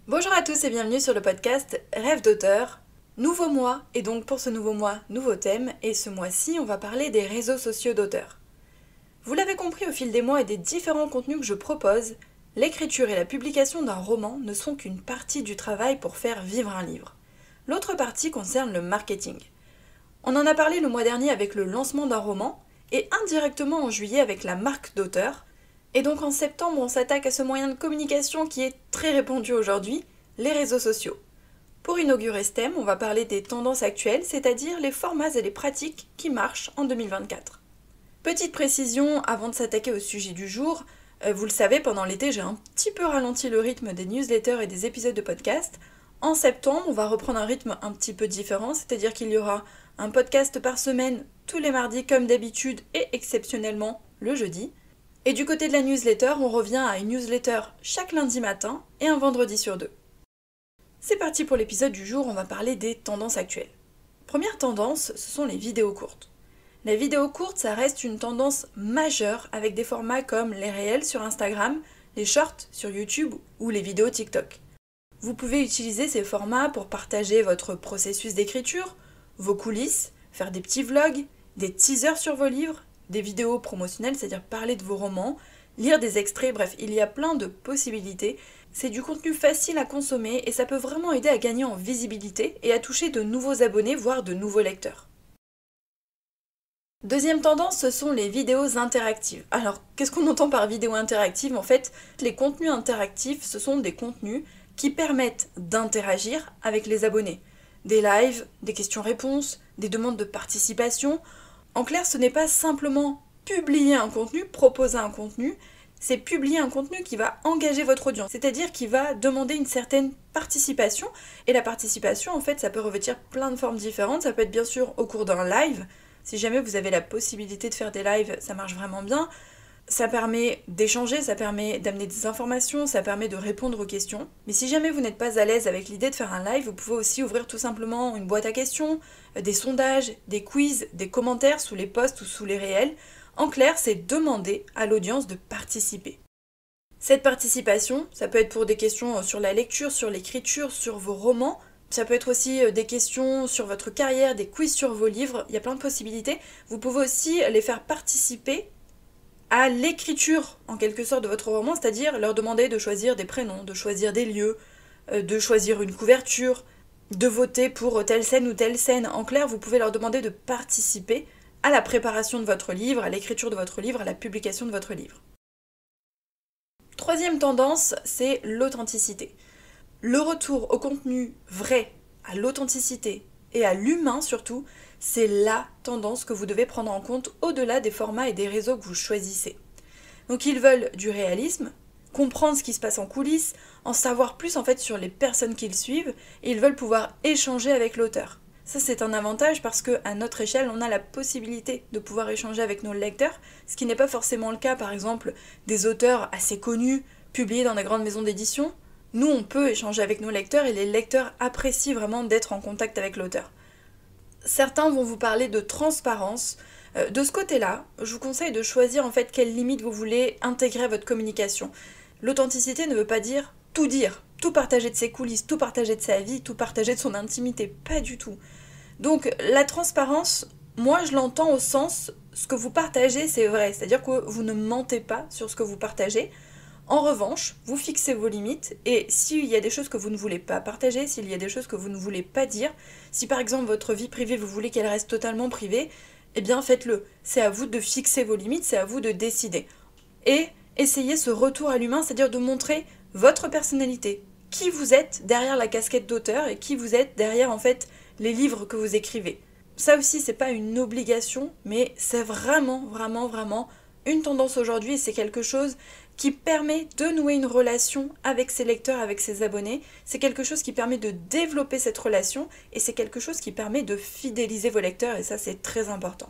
Bonjour à tous et bienvenue sur le podcast Rêve d'auteur. Nouveau mois, et donc pour ce nouveau mois, nouveau thème, et ce mois-ci, on va parler des réseaux sociaux d'auteurs. Vous l'avez compris au fil des mois et des différents contenus que je propose, l'écriture et la publication d'un roman ne sont qu'une partie du travail pour faire vivre un livre. L'autre partie concerne le marketing. On en a parlé le mois dernier avec le lancement d'un roman, et indirectement en juillet avec la marque d'auteur. Et donc en septembre, on s'attaque à ce moyen de communication qui est très répandu aujourd'hui, les réseaux sociaux. Pour inaugurer ce thème, on va parler des tendances actuelles, c'est-à-dire les formats et les pratiques qui marchent en 2024. Petite précision avant de s'attaquer au sujet du jour, vous le savez, pendant l'été, j'ai un petit peu ralenti le rythme des newsletters et des épisodes de podcast. En septembre, on va reprendre un rythme un petit peu différent, c'est-à-dire qu'il y aura un podcast par semaine tous les mardis comme d'habitude et exceptionnellement le jeudi. Et du côté de la newsletter, on revient à une newsletter chaque lundi matin et un vendredi sur deux. C'est parti pour l'épisode du jour, on va parler des tendances actuelles. Première tendance, ce sont les vidéos courtes. La vidéo courte, ça reste une tendance majeure avec des formats comme les réels sur Instagram, les shorts sur YouTube ou les vidéos TikTok. Vous pouvez utiliser ces formats pour partager votre processus d'écriture, vos coulisses, faire des petits vlogs, des teasers sur vos livres, des vidéos promotionnelles, c'est-à-dire parler de vos romans, lire des extraits, bref, il y a plein de possibilités. C'est du contenu facile à consommer et ça peut vraiment aider à gagner en visibilité et à toucher de nouveaux abonnés, voire de nouveaux lecteurs. Deuxième tendance, ce sont les vidéos interactives. Alors, qu'est-ce qu'on entend par vidéo interactive ? En fait, les contenus interactifs, ce sont des contenus qui permettent d'interagir avec les abonnés. Des lives, des questions-réponses, des demandes de participation. En clair, ce n'est pas simplement publier un contenu, proposer un contenu, c'est publier un contenu qui va engager votre audience, c'est-à-dire qui va demander une certaine participation. Et la participation, en fait, ça peut revêtir plein de formes différentes. Ça peut être bien sûr au cours d'un live. Si jamais vous avez la possibilité de faire des lives, ça marche vraiment bien. Ça permet d'échanger, ça permet d'amener des informations, ça permet de répondre aux questions. Mais si jamais vous n'êtes pas à l'aise avec l'idée de faire un live, vous pouvez aussi ouvrir tout simplement une boîte à questions, des sondages, des quiz, des commentaires sous les posts ou sous les réels. En clair, c'est demander à l'audience de participer. Cette participation, ça peut être pour des questions sur la lecture, sur l'écriture, sur vos romans. Ça peut être aussi des questions sur votre carrière, des quiz sur vos livres. Il y a plein de possibilités. Vous pouvez aussi les faire participer à l'écriture, en quelque sorte, de votre roman, c'est-à-dire leur demander de choisir des prénoms, de choisir des lieux, de choisir une couverture, de voter pour telle scène ou telle scène. En clair, vous pouvez leur demander de participer à la préparation de votre livre, à l'écriture de votre livre, à la publication de votre livre. Troisième tendance, c'est l'authenticité. Le retour au contenu vrai, à l'authenticité et à l'humain surtout, c'est la tendance que vous devez prendre en compte au-delà des formats et des réseaux que vous choisissez. Donc ils veulent du réalisme, comprendre ce qui se passe en coulisses, en savoir plus en fait sur les personnes qu'ils suivent, et ils veulent pouvoir échanger avec l'auteur. Ça c'est un avantage parce qu'à notre échelle, on a la possibilité de pouvoir échanger avec nos lecteurs, ce qui n'est pas forcément le cas par exemple des auteurs assez connus, publiés dans des grandes maisons d'édition. Nous, on peut échanger avec nos lecteurs et les lecteurs apprécient vraiment d'être en contact avec l'auteur. Certains vont vous parler de transparence. De ce côté-là, je vous conseille de choisir en fait quelles limites vous voulez intégrer à votre communication. L'authenticité ne veut pas dire, tout partager de ses coulisses, tout partager de sa vie, tout partager de son intimité, pas du tout. Donc la transparence, moi je l'entends au sens, ce que vous partagez c'est vrai, c'est-à-dire que vous ne mentez pas sur ce que vous partagez. En revanche, vous fixez vos limites et s'il y a des choses que vous ne voulez pas partager, s'il y a des choses que vous ne voulez pas dire, si par exemple votre vie privée vous voulez qu'elle reste totalement privée, eh bien faites-le. C'est à vous de fixer vos limites, c'est à vous de décider. Et essayez ce retour à l'humain, c'est-à-dire de montrer votre personnalité, qui vous êtes derrière la casquette d'auteur et qui vous êtes derrière en fait les livres que vous écrivez. Ça aussi c'est pas une obligation, mais c'est vraiment une tendance aujourd'hui et c'est quelque chose qui permet de nouer une relation avec ses lecteurs, avec ses abonnés. C'est quelque chose qui permet de développer cette relation et c'est quelque chose qui permet de fidéliser vos lecteurs et ça c'est très important.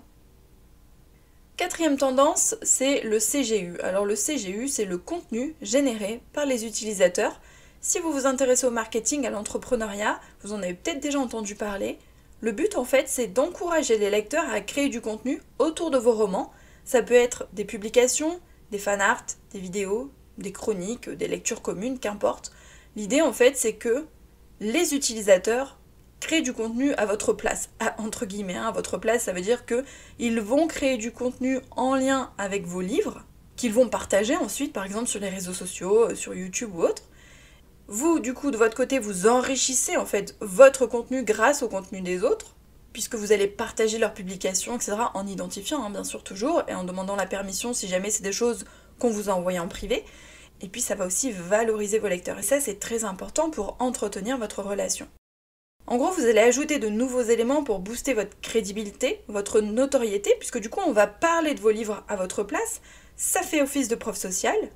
Quatrième tendance, c'est le CGU. Alors le CGU, c'est le contenu généré par les utilisateurs. Si vous vous intéressez au marketing, à l'entrepreneuriat, vous en avez peut-être déjà entendu parler. Le but en fait, c'est d'encourager les lecteurs à créer du contenu autour de vos romans. Ça peut être des publications, des fanarts, des vidéos, des chroniques, des lectures communes, qu'importe. L'idée en fait c'est que les utilisateurs créent du contenu à votre place, entre guillemets, à votre place, ça veut dire qu'ils vont créer du contenu en lien avec vos livres, qu'ils vont partager ensuite par exemple sur les réseaux sociaux, sur YouTube ou autre. Vous, du coup, de votre côté, vous enrichissez en fait votre contenu grâce au contenu des autres, puisque vous allez partager leurs publications, etc., en identifiant, bien sûr, toujours, et en demandant la permission si jamais c'est des choses qu'on vous a envoyées en privé. Et puis ça va aussi valoriser vos lecteurs. Et ça, c'est très important pour entretenir votre relation. En gros, vous allez ajouter de nouveaux éléments pour booster votre crédibilité, votre notoriété, puisque du coup, on va parler de vos livres à votre place. Ça fait office de preuve sociale.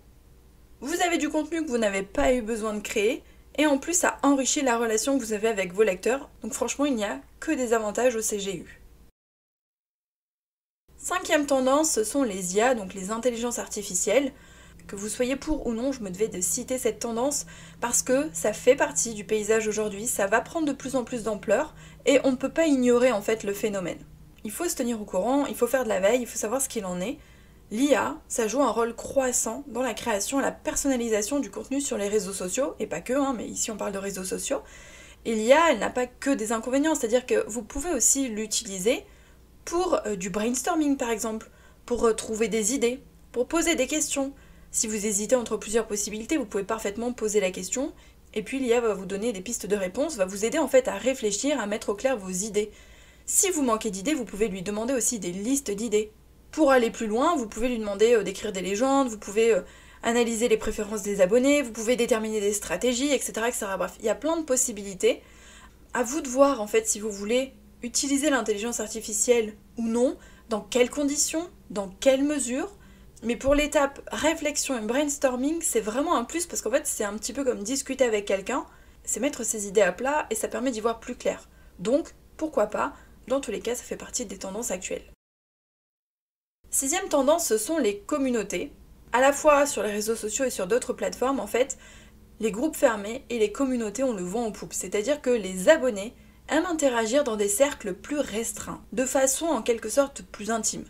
Vous avez du contenu que vous n'avez pas eu besoin de créer, et en plus ça enrichit la relation que vous avez avec vos lecteurs, donc franchement il n'y a que des avantages au CGU. Cinquième tendance, ce sont les IA, donc les intelligences artificielles. Que vous soyez pour ou non, je me devais de citer cette tendance parce que ça fait partie du paysage aujourd'hui, ça va prendre de plus en plus d'ampleur, et on ne peut pas ignorer en fait le phénomène. Il faut se tenir au courant, il faut faire de la veille, il faut savoir ce qu'il en est. L'IA, ça joue un rôle croissant dans la création et la personnalisation du contenu sur les réseaux sociaux, et pas que, mais ici on parle de réseaux sociaux. Et l'IA, elle n'a pas que des inconvénients, c'est-à-dire que vous pouvez aussi l'utiliser pour du brainstorming par exemple, pour trouver des idées, pour poser des questions. Si vous hésitez entre plusieurs possibilités, vous pouvez parfaitement poser la question, et puis l'IA va vous donner des pistes de réponse, va vous aider en fait à réfléchir, à mettre au clair vos idées. Si vous manquez d'idées, vous pouvez lui demander aussi des listes d'idées. Pour aller plus loin, vous pouvez lui demander d'écrire des légendes, vous pouvez analyser les préférences des abonnés, vous pouvez déterminer des stratégies, etc., etc. Bref, il y a plein de possibilités. À vous de voir en fait si vous voulez utiliser l'intelligence artificielle ou non, dans quelles conditions, dans quelle mesure. Mais pour l'étape réflexion et brainstorming, c'est vraiment un plus parce qu'en fait c'est un petit peu comme discuter avec quelqu'un, c'est mettre ses idées à plat et ça permet d'y voir plus clair. Donc, pourquoi pas, dans tous les cas ça fait partie des tendances actuelles. Sixième tendance, ce sont les communautés. À la fois sur les réseaux sociaux et sur d'autres plateformes, en fait, les groupes fermés et les communautés ont le vent en poupe. C'est-à-dire que les abonnés aiment interagir dans des cercles plus restreints, de façon en quelque sorte plus intime.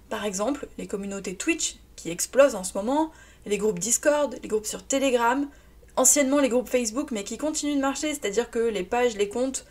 Par exemple, les communautés Twitch, qui explosent en ce moment, les groupes Discord, les groupes sur Telegram, anciennement les groupes Facebook, mais qui continuent de marcher, c'est-à-dire que les pages, les comptes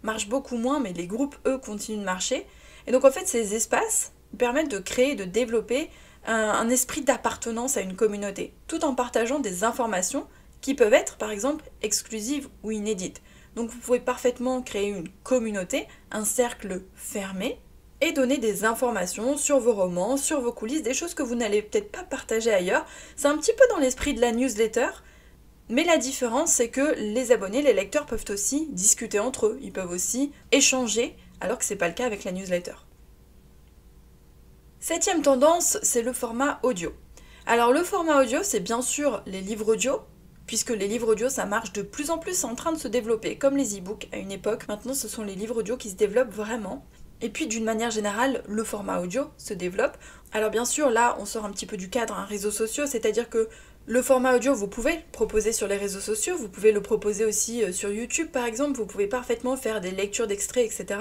marchent beaucoup moins, mais les groupes, eux, continuent de marcher. Et donc en fait, ces espaces permettent de créer, de développer un esprit d'appartenance à une communauté, tout en partageant des informations qui peuvent être, par exemple, exclusives ou inédites. Donc vous pouvez parfaitement créer une communauté, un cercle fermé, et donner des informations sur vos romans, sur vos coulisses, des choses que vous n'allez peut-être pas partager ailleurs. C'est un petit peu dans l'esprit de la newsletter, mais la différence, c'est que les abonnés, les lecteurs peuvent aussi discuter entre eux, ils peuvent aussi échanger, alors que c'est pas le cas avec la newsletter. Septième tendance, c'est le format audio. Alors le format audio, c'est bien sûr les livres audio, puisque les livres audio, ça marche de plus en plus, c'est en train de se développer, comme les e-books à une époque. Maintenant, ce sont les livres audio qui se développent vraiment. Et puis, d'une manière générale, le format audio se développe. Alors bien sûr, là, on sort un petit peu du cadre réseaux sociaux, c'est-à-dire que le format audio, vous pouvez le proposer sur les réseaux sociaux, vous pouvez le proposer aussi sur YouTube, par exemple, vous pouvez parfaitement faire des lectures d'extraits, etc.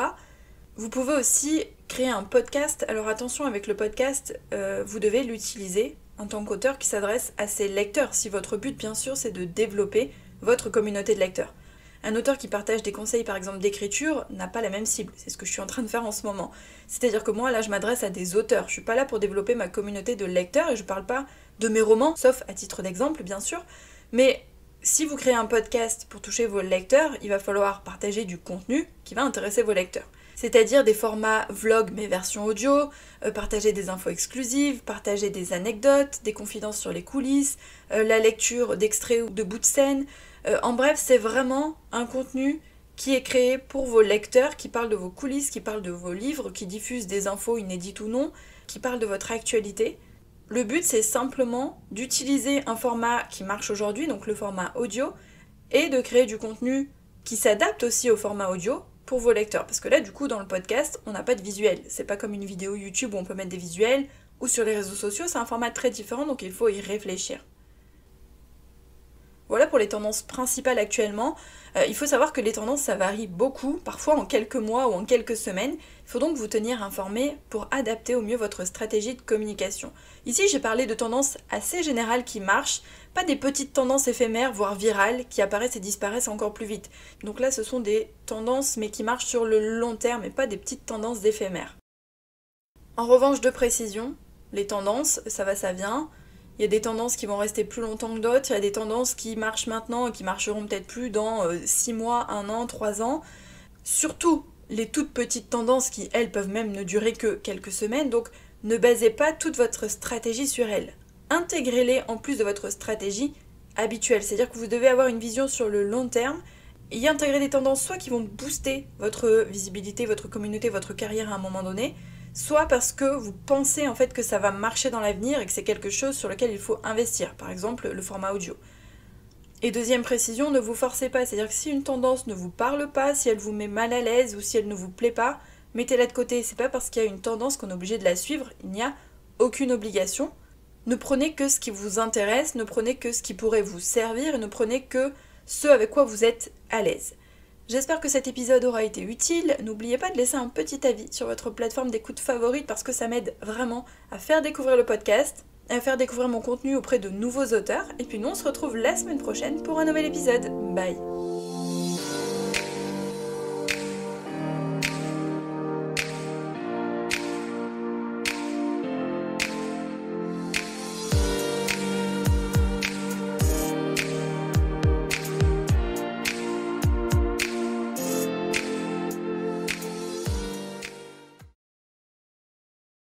Vous pouvez aussi créer un podcast. Alors attention, avec le podcast, vous devez l'utiliser en tant qu'auteur qui s'adresse à ses lecteurs. Si votre but, bien sûr, c'est de développer votre communauté de lecteurs. Un auteur qui partage des conseils, par exemple, d'écriture, n'a pas la même cible. C'est ce que je suis en train de faire en ce moment. C'est-à-dire que moi, là, je m'adresse à des auteurs. Je suis pas là pour développer ma communauté de lecteurs et je parle pas de mes romans, sauf à titre d'exemple, bien sûr. Mais si vous créez un podcast pour toucher vos lecteurs, il va falloir partager du contenu qui va intéresser vos lecteurs. C'est-à-dire des formats vlog mais version audio, partager des infos exclusives, partager des anecdotes, des confidences sur les coulisses, la lecture d'extraits ou de bouts de scène. En bref, c'est vraiment un contenu qui est créé pour vos lecteurs, qui parle de vos coulisses, qui parle de vos livres, qui diffuse des infos inédites ou non, qui parle de votre actualité. Le but, c'est simplement d'utiliser un format qui marche aujourd'hui, donc le format audio, et de créer du contenu qui s'adapte aussi au format audio, pour vos lecteurs. Parce que là, du coup, dans le podcast, on n'a pas de visuel. C'est pas comme une vidéo YouTube où on peut mettre des visuels, ou sur les réseaux sociaux, c'est un format très différent, donc il faut y réfléchir. Voilà pour les tendances principales actuellement. Il faut savoir que les tendances, ça varie beaucoup, parfois en quelques mois ou en quelques semaines. Il faut donc vous tenir informé pour adapter au mieux votre stratégie de communication. Ici, j'ai parlé de tendances assez générales qui marchent, pas des petites tendances éphémères, voire virales, qui apparaissent et disparaissent encore plus vite. Donc là, ce sont des tendances, mais qui marchent sur le long terme et pas des petites tendances d'éphémères. En revanche, de précision, les tendances, ça va, ça vient. Il y a des tendances qui vont rester plus longtemps que d'autres, il y a des tendances qui marchent maintenant et qui marcheront peut-être plus dans 6 mois, 1 an, 3 ans. Surtout les toutes petites tendances qui, elles, peuvent même ne durer que quelques semaines, donc ne basez pas toute votre stratégie sur elles. Intégrez-les en plus de votre stratégie habituelle, c'est-à-dire que vous devez avoir une vision sur le long terme et y intégrer des tendances soit qui vont booster votre visibilité, votre communauté, votre carrière à un moment donné, soit parce que vous pensez en fait que ça va marcher dans l'avenir et que c'est quelque chose sur lequel il faut investir, par exemple le format audio. Et deuxième précision, ne vous forcez pas, c'est-à-dire que si une tendance ne vous parle pas, si elle vous met mal à l'aise ou si elle ne vous plaît pas, mettez-la de côté. C'est pas parce qu'il y a une tendance qu'on est obligé de la suivre, il n'y a aucune obligation. Ne prenez que ce qui vous intéresse, ne prenez que ce qui pourrait vous servir et ne prenez que ce avec quoi vous êtes à l'aise. J'espère que cet épisode aura été utile. N'oubliez pas de laisser un petit avis sur votre plateforme d'écoute favorite parce que ça m'aide vraiment à faire découvrir le podcast, à faire découvrir mon contenu auprès de nouveaux auteurs. Et puis nous, on se retrouve la semaine prochaine pour un nouvel épisode. Bye!